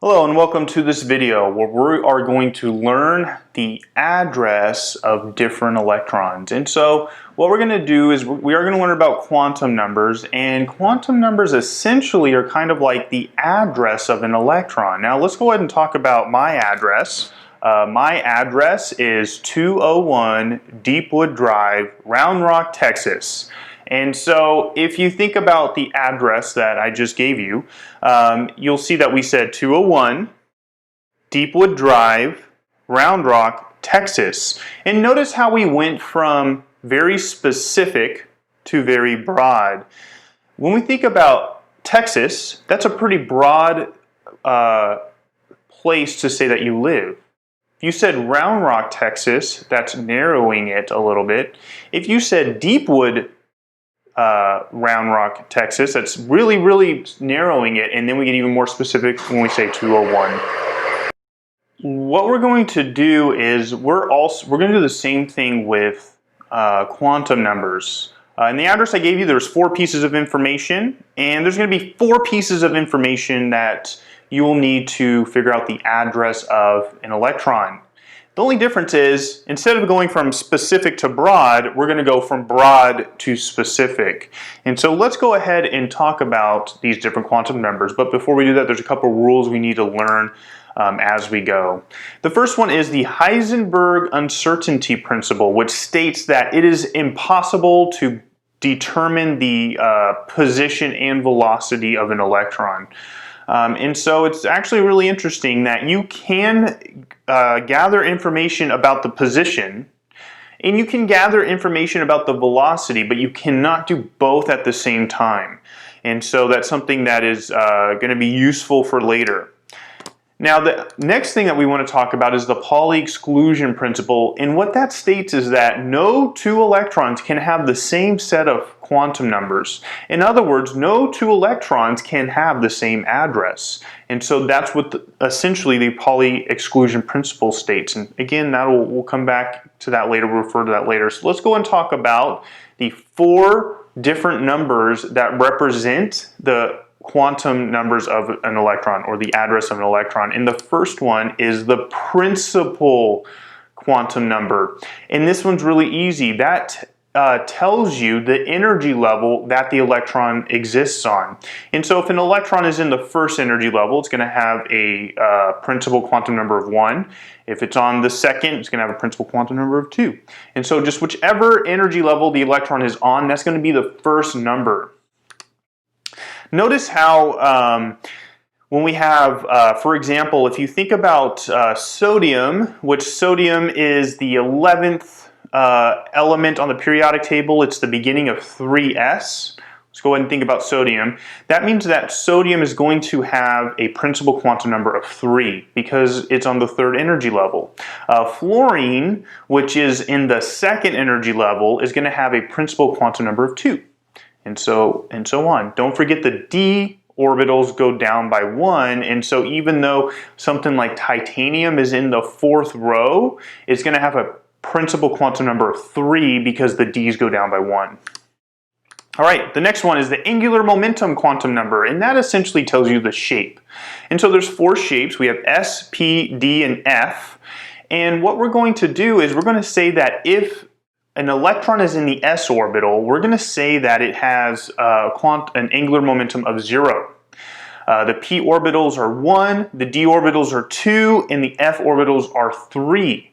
Hello and welcome to this video where we are going to learn the address of different electrons. And so what we're going to do is we are going to learn about quantum numbers, and quantum numbers essentially are kind of like the address of an electron. Now let's go ahead and talk about my address. My address is 201 Deepwood Drive, Round Rock, Texas. And so if you think about the address that I just gave you, you'll see that we said 201 Deepwood Drive, Round Rock, Texas. And notice how we went from very specific to very broad. When we think about Texas, that's a pretty broad place to say that you live. If you said Round Rock, Texas, that's narrowing it a little bit. If you said Deepwood Round Rock, Texas, that's really narrowing it, and then we get even more specific when we say 201. What we're going to do is we're going to do the same thing with quantum numbers. In the address I gave you, there's 4 pieces of information, and there's going to be 4 pieces of information that you will need to figure out the address of an electron. The only difference is, instead of going from specific to broad, we're going to go from broad to specific. And so let's go ahead and talk about these different quantum numbers. But before we do that, there's a couple rules we need to learn as we go. The first one is the Heisenberg uncertainty principle, which states that it is impossible to determine the position and velocity of an electron. And so it's actually really interesting that you can gather information about the position and you can gather information about the velocity, but you cannot do both at the same time. And so that's something that is going to be useful for later. Now, the next thing that we want to talk about is the Pauli exclusion principle, and what that states is that no 2 electrons can have the same set of quantum numbers. In other words, no 2 electrons can have the same address. And so that's what essentially the Pauli exclusion principle states. And again, we'll come back to that later, we'll refer to that later. So let's go and talk about the 4 different numbers that represent the quantum numbers of an electron, or the address of an electron. And the first one is the principal quantum number. And this one's really easy. That tells you the energy level that the electron exists on. And so if an electron is in the first energy level, it's going to have a principal quantum number of 1. If it's on the second, it's going to have a principal quantum number of 2. And so just whichever energy level the electron is on, that's going to be the first number. Notice how when we have, for example, if you think about sodium, which sodium is the 11th element on the periodic table, it's the beginning of 3s. Let's go ahead and think about sodium. That means that sodium is going to have a principal quantum number of 3 because it's on the 3rd energy level. Fluorine, which is in the 2nd energy level, is going to have a principal quantum number of 2. And so on. Don't forget the d orbitals go down by 1, and so even though something like titanium is in the 4th row, it's going to have a principal quantum number of 3 because the d's go down by 1. All right, the next one is the angular momentum quantum number, and that essentially tells you the shape. And so there's 4 shapes. We have S, P, D, and F. And what we're going to do is we're going to say that if an electron is in the s orbital, we're going to say that it has an angular momentum of 0. The p orbitals are 1, the d orbitals are 2, and the f orbitals are 3.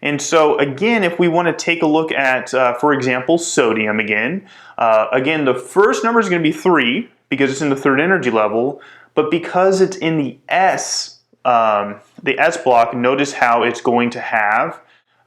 And so again, if we want to take a look at, for example, sodium again, the first number is going to be 3 because it's in the 3rd energy level, but because it's in the s block, notice how it's going to have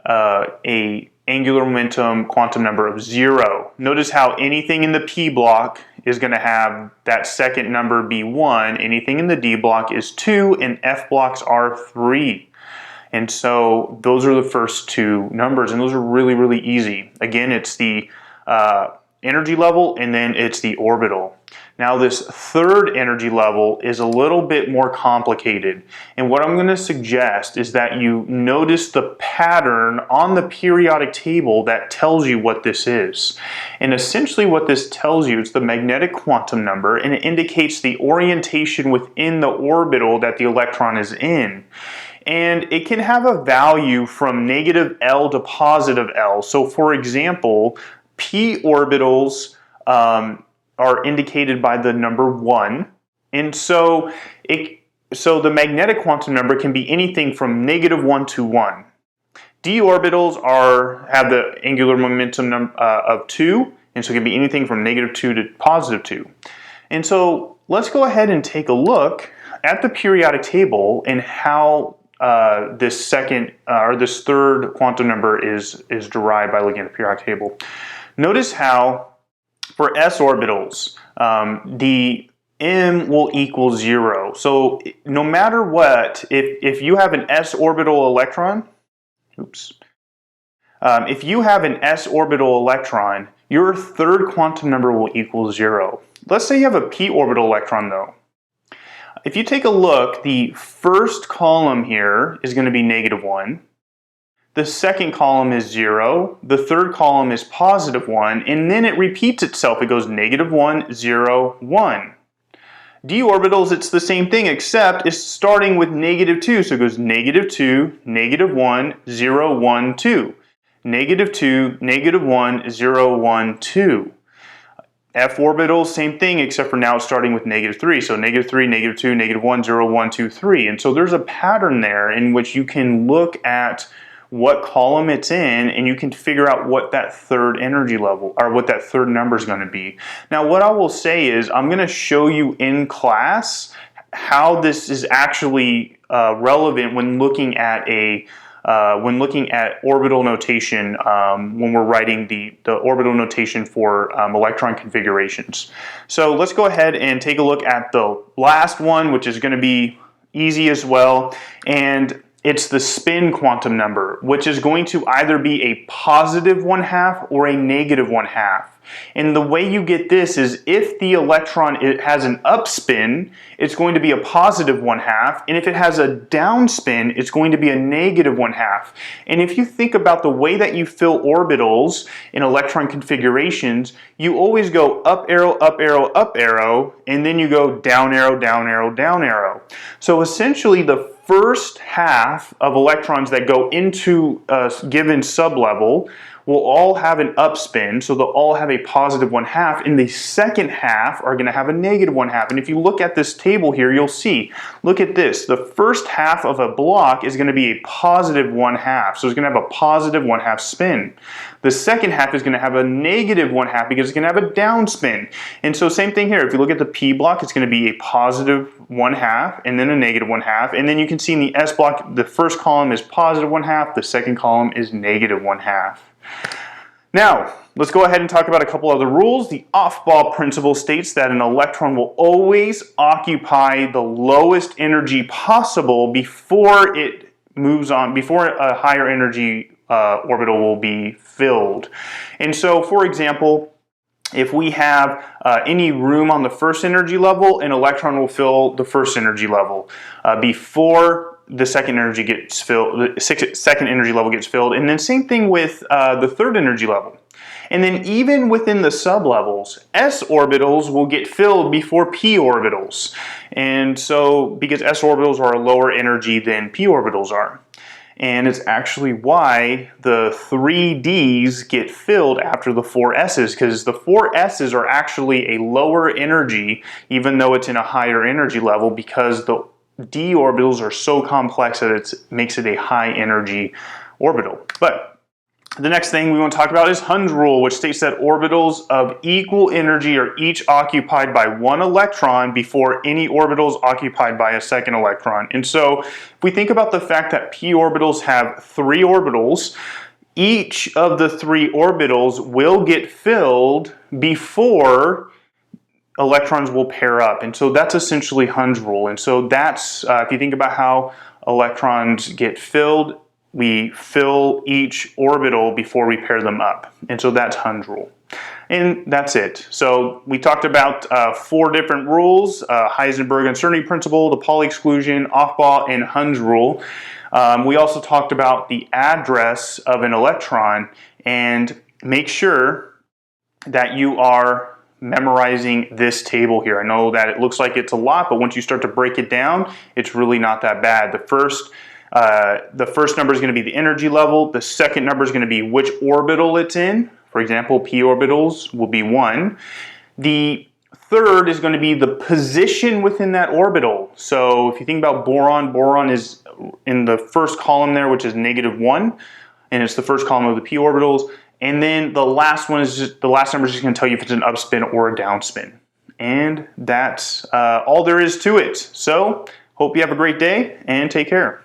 a angular momentum quantum number of 0. Notice how anything in the p block is going to have that second number be 1, anything in the d block is 2, and f blocks are 3. And so those are the first 2 numbers, and those are really easy. Again, it's the energy level, and then it's the orbital. Now this third energy level is a little bit more complicated, and what I'm going to suggest is that you notice the pattern on the periodic table that tells you what this is. And essentially what this tells you is the magnetic quantum number, and it indicates the orientation within the orbital that the electron is in. And it can have a value from negative L to positive L. So for example, p orbitals are indicated by the number 1. And so the magnetic quantum number can be anything from -1 to 1. D orbitals have the angular momentum of 2, and so it can be anything from -2 to +2. And so let's go ahead and take a look at the periodic table and how this third quantum number is derived by looking at the periodic table. Notice how for s orbitals, the m will equal 0. So no matter what, if you have an s orbital electron, if you have an s orbital electron, your third quantum number will equal 0. Let's say you have a p orbital electron though. If you take a look, the first column here is going to be -1. The second column is 0, the third column is +1, and then it repeats itself. It goes -1, 0, 1. D orbitals, it's the same thing, except it's starting with -2, so it goes -2, -1, 0, 1, 2. -2, -1, 0, 1, 2. F orbitals, same thing, except for now it's starting with -3. So -3, -2, -1, 0, 1, 2, 3. And so there's a pattern there in which you can look at what column it's in, and you can figure out what that third energy level, or what that third number is going to be. Now what I will say is, I'm going to show you in class how this is actually relevant when looking at orbital notation, when we're writing the orbital notation for electron configurations. So let's go ahead and take a look at the last one, which is going to be easy as well, and it's the spin quantum number, which is going to either be a +1/2 or a -1/2. And the way you get this is, if the electron has an upspin, it's going to be a +1/2, and if it has a downspin, it's going to be a -1/2. And if you think about the way that you fill orbitals in electron configurations, you always go up arrow, up arrow, up arrow, and then you go down arrow, down arrow, down arrow. So essentially the first half of electrons that go into a given sublevel will all have an upspin, so they'll all have a +1/2, and the second half are going to have a -1/2. And if you look at this table here, you'll see, look at this, the first half of a block is going to be a +1/2, so it's going to have a +1/2 spin. The second half is going to have a -1/2 because it's going to have a downspin. And so same thing here, if you look at the P block, it's going to be a +1/2 and then a -1/2, and then you can see in the S block, the first column is +1/2, the second column is -1/2. Now, let's go ahead and talk about a couple other rules. The Offball principle states that an electron will always occupy the lowest energy possible before it moves on, before a higher energy orbital will be filled. And so, for example, if we have any room on the first energy level, an electron will fill the first energy level before the second energy gets filled, the second energy level gets filled, and then same thing with the third energy level. And then even within the sublevels, s orbitals will get filled before p orbitals. And so, because s orbitals are a lower energy than p orbitals are. And it's actually why the 3 Ds get filled after the 4 S's, because the 4 S's are actually a lower energy, even though it's in a higher energy level, because the D orbitals are so complex that it makes it a high energy orbital. But the next thing we want to talk about is Huns rule, which states that orbitals of equal energy are each occupied by one electron before any orbitals occupied by a second electron. And so if we think about the fact that p orbitals have 3 orbitals, each of the 3 orbitals will get filled before electrons will pair up. And so that's essentially Huns rule. And so that's, if you think about how electrons get filled, we fill each orbital before we pair them up. And so that's Huns rule. And that's it. So we talked about 4 different rules: Heisenberg uncertainty principle, the Pauli exclusion, Offball, and Huns rule. We also talked about the address of an electron, and make sure that you are memorizing this table here. I know that it looks like it's a lot, but once you start to break it down, it's really not that bad. The first number is going to be the energy level. The second number is going to be which orbital it's in. For example, p orbitals will be 1. The third is going to be the position within that orbital. So if you think about boron, boron is in the first column there, which is -1, and it's the first column of the p orbitals. And then the last one is just, the last number is just going to tell you if it's an upspin or a downspin. And that's all there is to it. So hope you have a great day and take care.